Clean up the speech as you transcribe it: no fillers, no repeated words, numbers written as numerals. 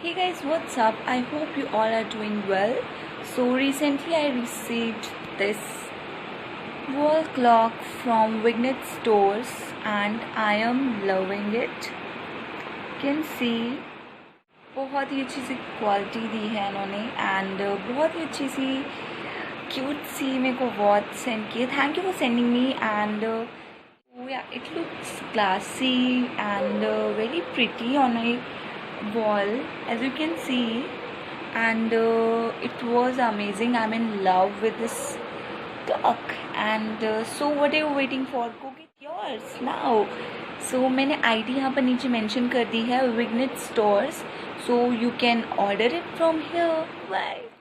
Hey guys, what's up? I hope you all are doing well. So recently I received this wall clock from Vignet stores and I am loving it. You can see बहुत ही अच्छी सी quality दी है इन्होंने and बहुत ही अच्छी सी cute सी मेरे को watch send की है. Thank you for sending me and yeah, it looks classy and very pretty on a wall as you can see, and it was amazing. I'm in love with this clock and so what are you waiting for? Go get yours now. So मैंने ID यहाँ पर नीचे mention कर दी है, Vignet stores, so you can order it from here. Bye.